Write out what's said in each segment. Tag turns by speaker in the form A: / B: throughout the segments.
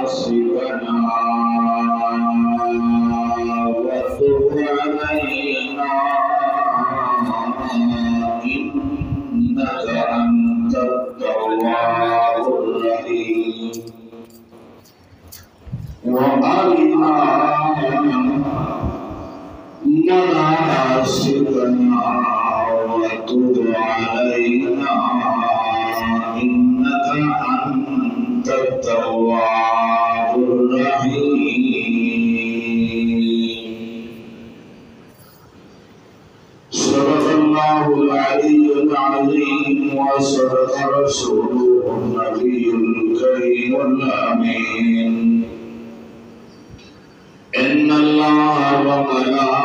A: مناسكنا وتب علينا إنك أنت التواب الرحيم وأرنا مناسكنا وتب علينا إنك أنت التواب الرحيم صدق الله العلي العظيم وصدق رسوله النبي الكريم الأمين إن الله وملائكته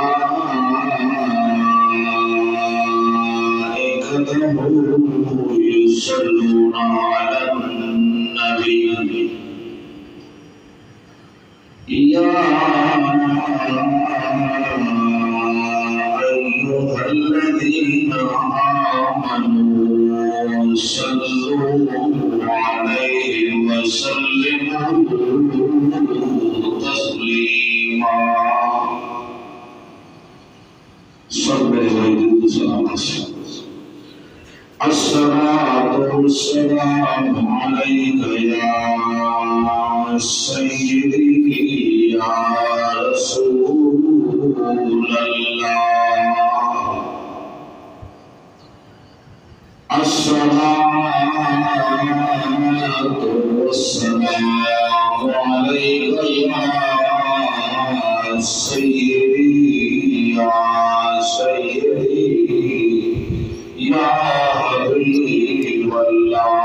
A: يصلون على النبي يا أيها الذين آمنوا صلوا عليه وسلموا تسليما صلى الله عليه وسلم الصلاة والسلام عليك يا سيدي يا رسول الله الصلاة والسلام عليك يا سيدي يا سيدي يا حبيب الله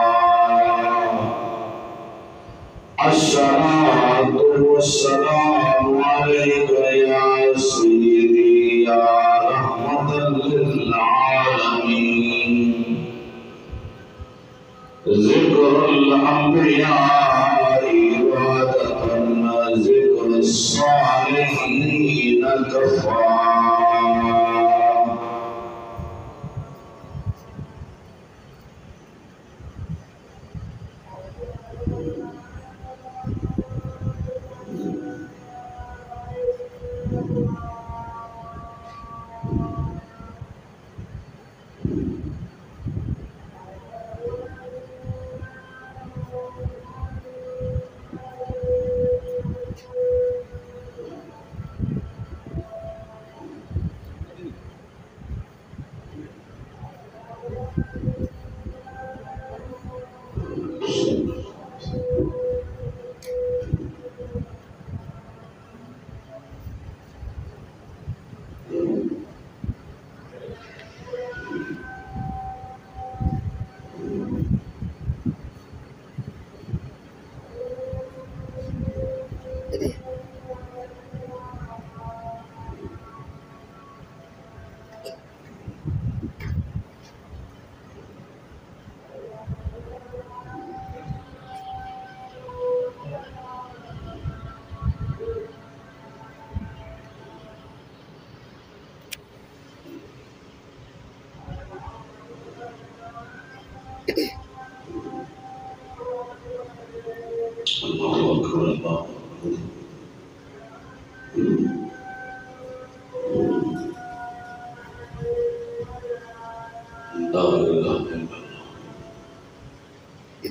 A: الصلاة والسلام عليك يا سيدي يا رحمة للعالمين ذكر الأنبياء عبادة ذكر الصالحين كفى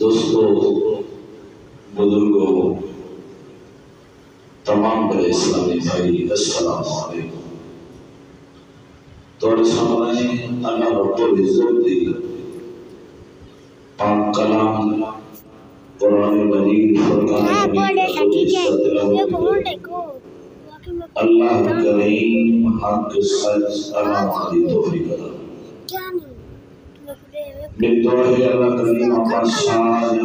A: دوستو بزرگوں تمام بڑے اسلامی بھائی السلام علیکم تو سامنے اللہ رب العزت دی پاک کلام قرآن مجید فرقان حمید اللہ کریم حق سچ علام دی توفیق عطا من دعا ہے اللہ کریم اپنا شان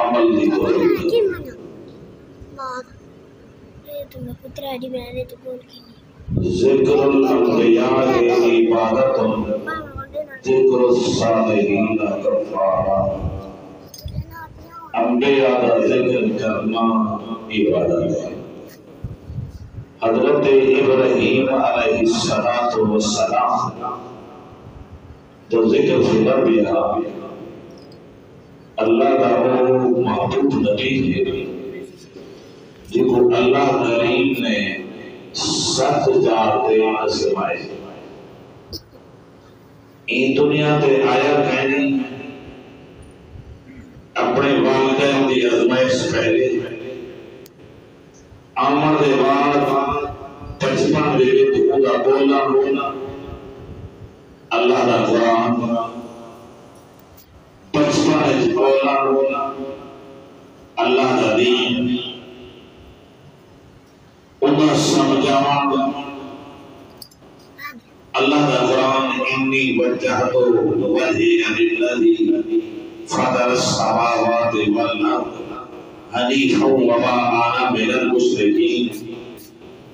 A: عمل دی توفیق ذکر الانبیاء عبادت ذکر الصالحین کفارہ انبیاء کا ذکر کرنا عبادت ہے حضرت ابراہیم علیہ السلام تو ذکر فکر بھی اللہ کا وہ محبوب نبی ہے جو اللہ کریم نے 7,000 دے آزمائے این دنیا تے آیا کہنی اپنے والدین دی آزمائش پہلے عمر دے بعد 55 دے تو دا بولا اللہ دا قرآن 55 بولا اللہ دا دین انہا سمجھاؤں اللہ دا قرآن انی وجہتو وجہ للذی فطر السماوات والارض حنیفا وما انا من المشرکین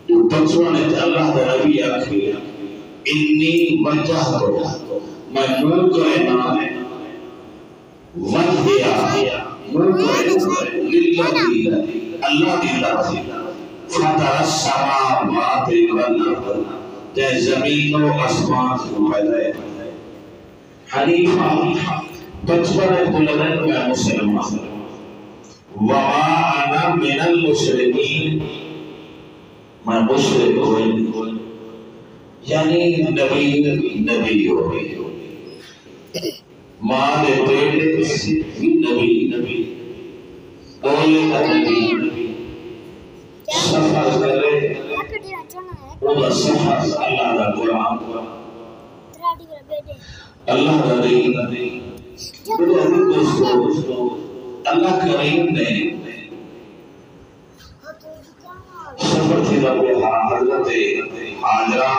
A: جو تنسونے اللہ دا نبی آکھے انی وجہتو میں منہ کرنا وجہ منہ کرنا للذی اللہ دی ذات فطر السماوات والارض تے زمین و آسمان کو پیدا ہے حنیفا بچپن بلدن میں مسلمان وما انا من المشرکین میں مشرک ہوئی یعنی نبی ہوئی ماں دے پیٹ نبی بولے نبی سفر کرے وہ سفر اللہ دا قرآن اللہ دا دین میرے عزیز دوستو اللہ کریم نے سفر کی رب حضرت حاجرہ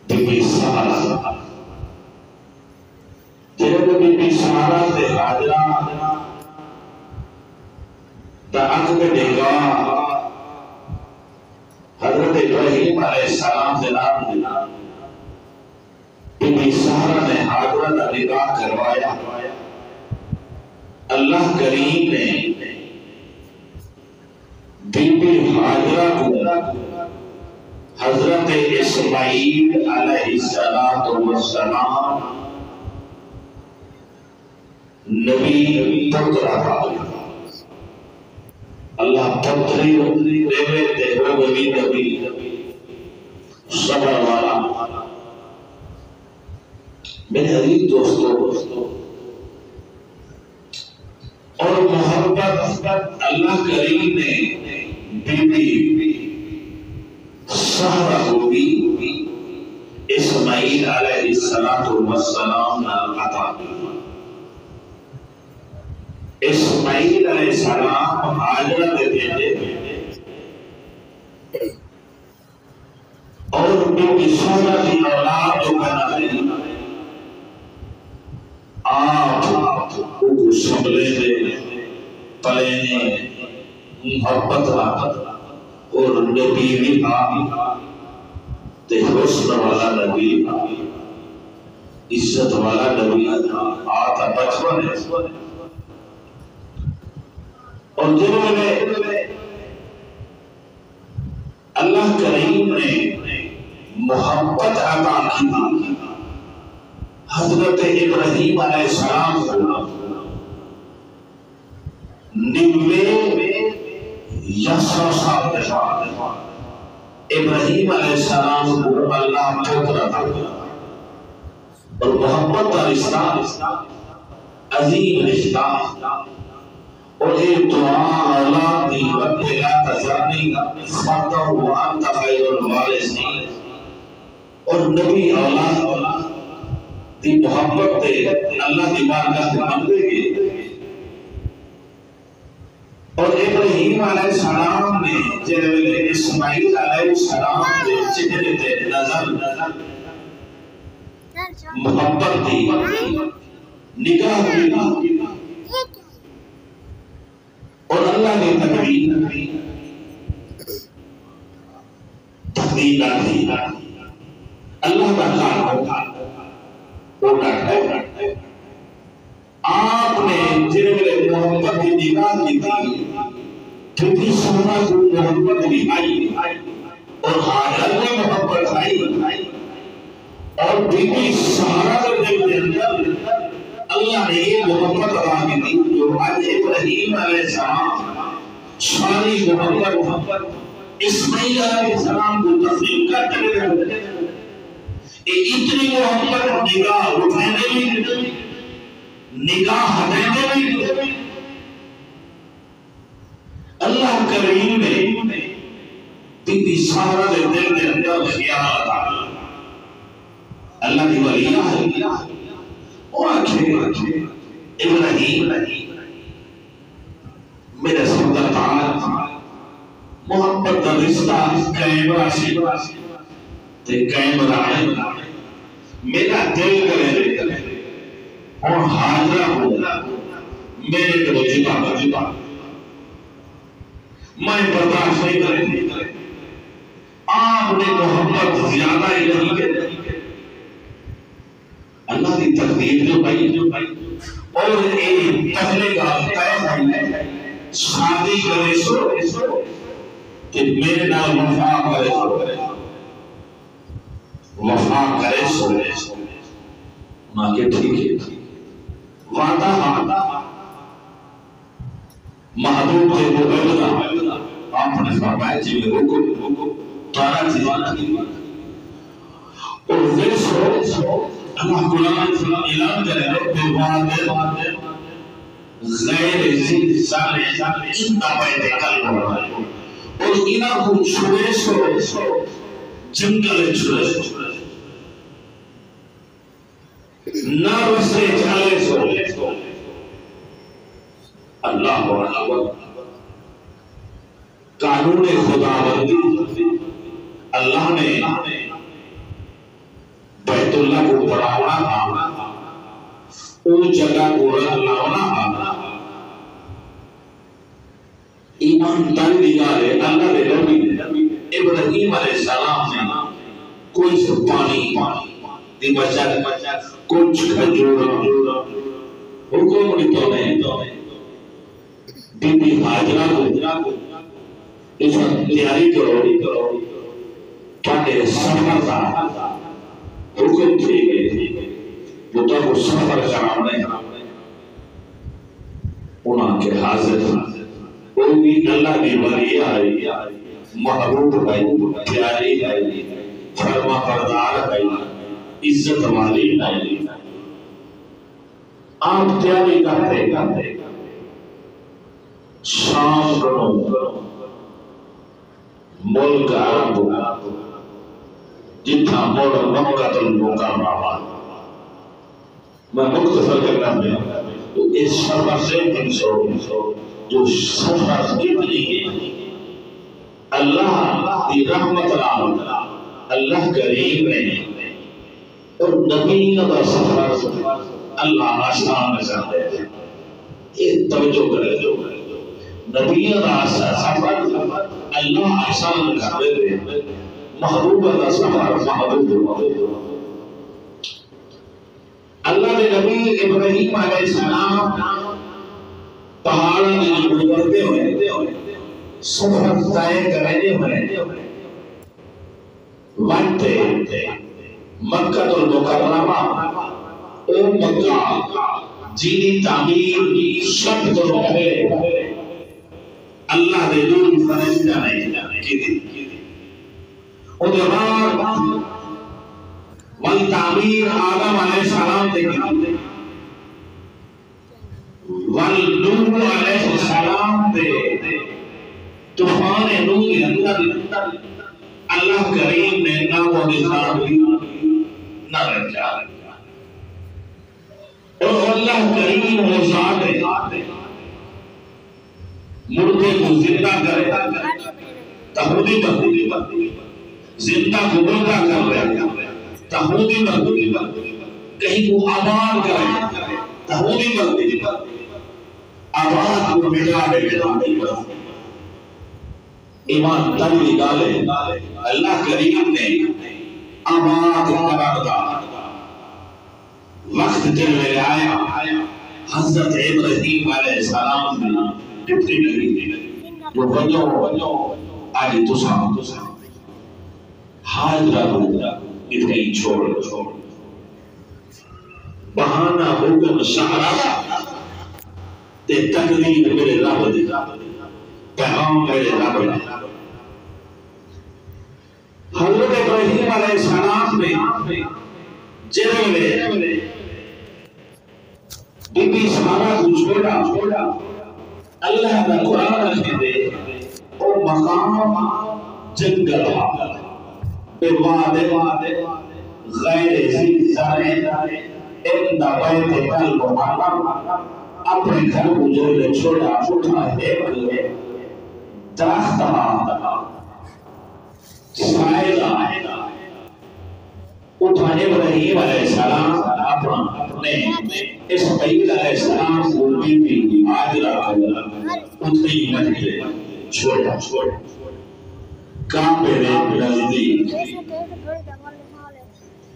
A: بی بی سارہ جب بی بی سارہ سے حاجرہ دا اکبر نگاہ حضرت ابراہیم علیہ السلام سے نام بی بی سارہ نے حاجرہ کا نکاح کروایا اللہ کریم نے بی بی حاجرہ کو حضرت اسماعیل علیہ السلام نبی پتر عطا اللہ پتری دے تے ہو گئی نبی صبر والا میرے عزیز دوستو اور محبت اللہ کریم نے بی بی سارہ کو بھی اسماعیل علیہ السلام عطا کی اسماعیل علیہ السلام حاجرہ دے دیتے اور بی بی سارہ کی اولاد جو کہنا آپ کو سنبھلے دے پلینے محبت اور نبی بھی تے حسن والا نبی عزت والا نبی آتا بچپن ہے اور جنہوں نے اللہ کریم نے محبت عطا کی حضرت ابراہیم علیہ السلام کو 90 سال کے بعد ابراہیم علیہ السلام کو اللہ پتر عطا کیا اور محبت کا رشتہ عظیم رشتہ اور یہ دعا اولاد دی رب لا تذرنی فردا وانت خیر الوارثین اور نبی اولاد دی محبت تے اللہ دی بارگاہ میں مانگے گے اور ابراہیم علیہ السلام نے جب اسماعیل علیہ السلام دے چہرے تے نظر محبت دی نگاہ کی اور اللہ نے تقدیر دی اللہ کا کام وہ ڈاٹا ہے آپ نے جنہوں نے محبت کی نگاہ کی تھی بی بی سارہ کو محبت بھی آئی اور حاجر نے محبت آئی اور بی بی سارہ کے اندر اللہ نے یہ محبت عطا کی تھی جو آج ابراہیم علیہ السلام ساری محبت اسماعیل علیہ السلام کو تسلیم کرتے رہے. اتنی محبت نگاہ اٹھانے بھی نگاہ ہٹانے بھی. اللہ کریم نے بی بی سارا دے دل دے اندر خیال آ اللہ کی ولیہ ہے. وہ آنکھیں ابراہیم میرے سردار محبت کا رشتہ قائم راشی تے قائم رائے میرا دل کرے اور حاضرہ ہو میرے کو جدا میں برداشت نہیں کرے. آپ نے محبت زیادہ ہی نہیں کرے. اللہ کی تقدیر جو بھائی اور ایک پہلے کا طے ہے شادی کرے سو کہ میرے نام وفا کرے سو ماں کے ٹھیک ہے. وعدہ محبوب کے مبلغہ آپ نے فرمایا جی میں رکو تارا جیوانا اور ویسو اللہ قرآن اعلان کرے رب وعدے غیر زید سالے انتا پیدے قلب ہو رہا ہے اور انہا کو چھوڑے سو جنگل چھوڑے نہ رسے چالے سو اللہ اکبر. قانون خداوندی اللہ نے بیت اللہ کو بڑھانا او جگہ کو لانا ایمان تن نگارے اللہ نے نبی ابراہیم علیہ السلام نے کوئی سے پانی دی بچہ کچھ کھجورا حکم نہیں تو نہیں بی بی حاجرہ کو اس وقت تیاری کرو تاکہ سفر کا حکم تھی وہ تو وہ سفر کرانے انہاں کے حاضر وہ بھی اللہ کی ولیہ ہے محبوب ہے پیاری ہے فرما بردار ہے عزت والی ہے. آپ تیاری کرتے شام کرو ملک عرب جتنا موڑ مکہ المکرمہ میں مختصر کرنا ہے تو اس سفر سے 300 جو سفر کتنی ہے اللہ کی رحمت اللہ کریم ہے اور نبی کا سفر اللہ آسان کرتے ہیں. یہ توجہ کرے جو نبی کا سفر اللہ آسان کرتے ہیں. محبوب کا سفر محبوب اللہ کے نبی ابراہیم علیہ السلام پہاڑوں میں گزرتے ہوئے سفر طے کرنے ہوئے وقت مکہ المکرمہ او مکہ جیدی تعمیر شب تو پہلے اللہ دے دور فرشتہ نہیں کی دی اور بعد والتعمیر آدم علیہ السلام دے کی والنوح علیہ السلام دے طوفان نوح کے اندر اللہ کریم نے نام و نظام نہ رکھا اور اللہ کریم وہ ذات ہے مردے کو زندہ کرے تحودی بندی زندہ کو مردہ کر رہے تحودی بندی کہیں کو آباد کرے تحودی بندی آباد کو مٹا دے ایمان تن نکالے اللہ کریم نے آباد قرار دا وقت دل میں آیا حضرت ابراہیم علیہ السلام نے ڈپٹی لگی جو بجو آگے تسا حاضرہ کو اتنی چھوڑ بہانہ حکم سہارا تے تقدیر میرے رب دے پیغام میرے رب نے حضرت ابراہیم علیہ السلام نے جنہوں بی بی سارا کو چھوڑا اللہ کا قرآن رکھے دے اور مقام جنگل بے وعد غیر ذی زرع عند بیت المحرم اپنے گھر کو جو نے چھوڑا اٹھا ایک درخت سائے گا اٹھا ابراہیم علیہ السلام اپنے اسماعیل علیہ السلام کو بی بی ہاجرہ اتنی مجھے چھوڑا کعبے نے نزدیک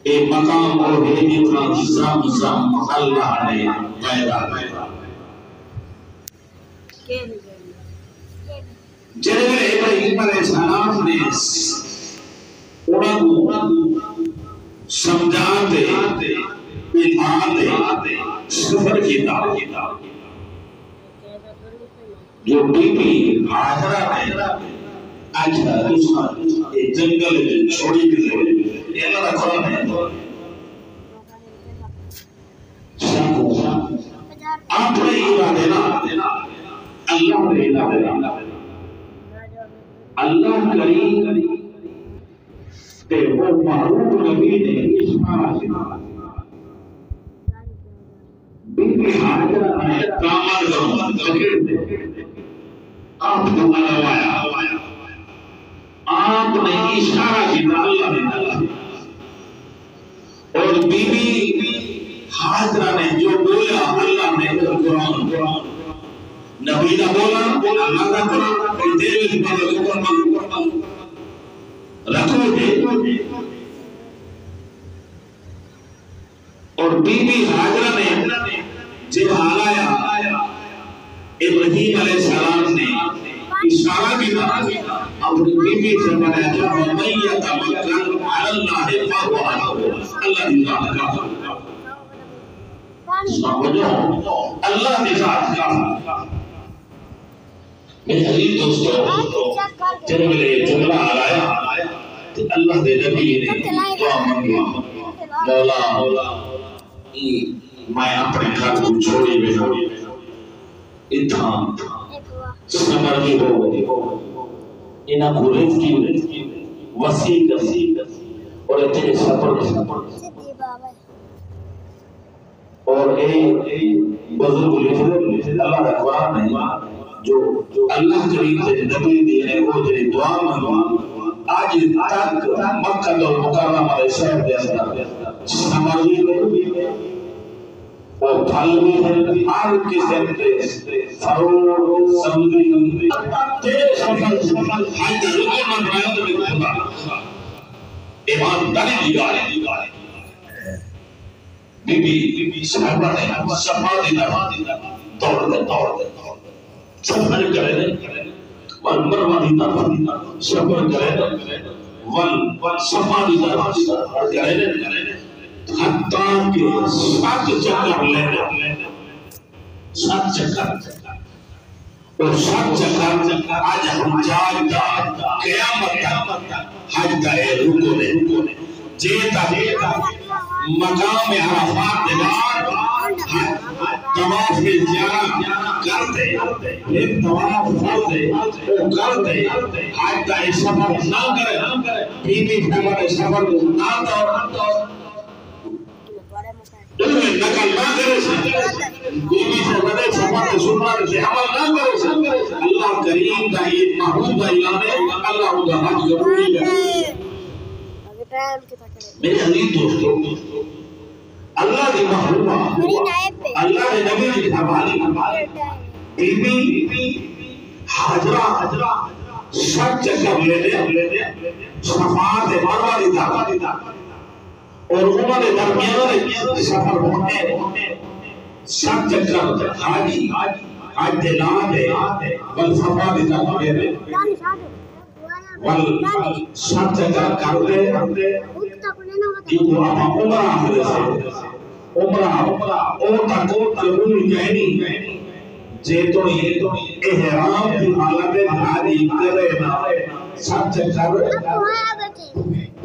A: ایک مقام کو ہے جتنا زمزم اللہ نے پیدا جنہوں ابراہیم علیہ السلام نے انہوں کو سمجھاتے بتاتے سفر کیتا جو بی بی ہاجرہ نے آجھا دوسرا ایک جنگل چھوڑی بھی دے یہ اللہ قرآن ہے آپ نے ارادہ دینا اللہ نے ارادہ دینا اللہ کریم تے وہ معروف نبی نے اسماعیل بی بی ہاجرہ نے داماد کو پکڑ دے آپ کو آوایا آپ نے اشارہ کیا اللہ نے اور بی بی ہاجرہ نے جو بولا اللہ نے قرآن نبی نے بولا اللہ کا قرآن دیر میں قرآن رکھو دے اور بی بی ہاجرہ نے جب آیا ابراہیم علیہ السلام نے اشارہ کیا اپنی بی بی سے بنایا کہ وَمَن يَتَوَكَّلْ عَلَى اللَّهِ فَهُوَ حَسْبُهُ اللہ کی ذات کا سمجھو اللہ کی ذات کا میرے عزیز دوستو جب میں جملہ آیا تو اللہ دے نبی نے دعا مانگی مولا میں اپنے گھر کو چھوڑی بیٹھا اتھا سمر بھی ہو انہاں کو رزقی وسیع اور اتنے سفر اور بزرگ لکھتے اللہ کا قرآن ہے جو اللہ کریم سے نبی دینے وہ جنہیں دعا مانگا آج تک مکہ اور مکرمہ علیہ شہر دے اندر سماجی میں اور پھل بھی ہے ہر قسم کے فروغ سمدی تیرے سفر حج رکن بنایا تو بھی خدا ایمانداری دگارے بی بی صحابہ نے صفا دیتا دوڑ دے سفر کرے مروہ دیتا سفر کرے صفا دیتا کرے حتیٰ کہ 7 چکر لینے 7 چکر اور 7 چکر آج ہم جاتا قیامت حج کا رکن جیتا مقام عرفات دیوار طواف زیارہ کرتے پھر طواف کرتے حج کا سفر نہ کرے بی بی ہمارے سفر کو نہ توڑ نقل نہ کرے بی بی سے بڑے سفر سنار سے عمل نہ کرے اللہ کریم کا یہ محبوب اعلان ہے اللہ کا حج قبول ہے میرے عزیز دوستو اللہ کی محبوبہ اللہ کے نبی کی حوالے بی بی ہاجرہ 7 چکر لینے صفا سے مروہ دیتا اور انہوں نے درمیان سفر ہونے 7 چکر حج دلاتے والصفا دیتا میرے سب چکر کرتے عمرہ عمرہ او تک قبول کہنی جے تو احرام کی حالت حاجی کرے نا سب چکر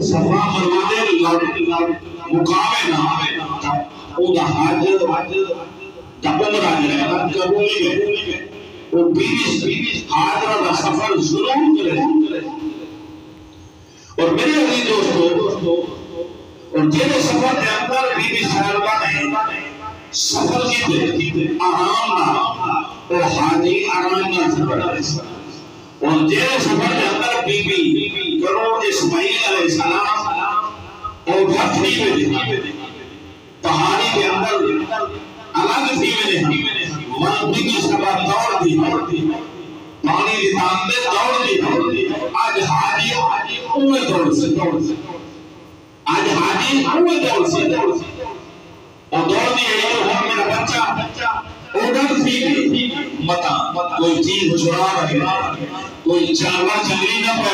A: صفا مروا دے مقامے نا او دا حج دبن راج رہے نا قبولی میں وہ بیوی حاضرہ دا سفر ضرور کرے اور میرے عزیز دوستو اور جیسے سفر کے اندر بیوی صاحبہ نے سفر کی آرام نہ اور حاجی آرام نہ سفر اور جیسے سفر کے اندر بیوی کرو اسماعیل علیہ السلام اور بھتنی میں پہاڑی کے اندر الگ تھی میں بیوی سفر دوڑ دی پانی کی تاندے دوڑ دی آج حاجی اوہ دوڑ سے آج حاجی اوہ دوڑ سے اور دوڑ دی ہے اور میرا بچہ اوڈر تھی مطا کوئی چیز چرا رہے کوئی چاوا چلی نہ پہلے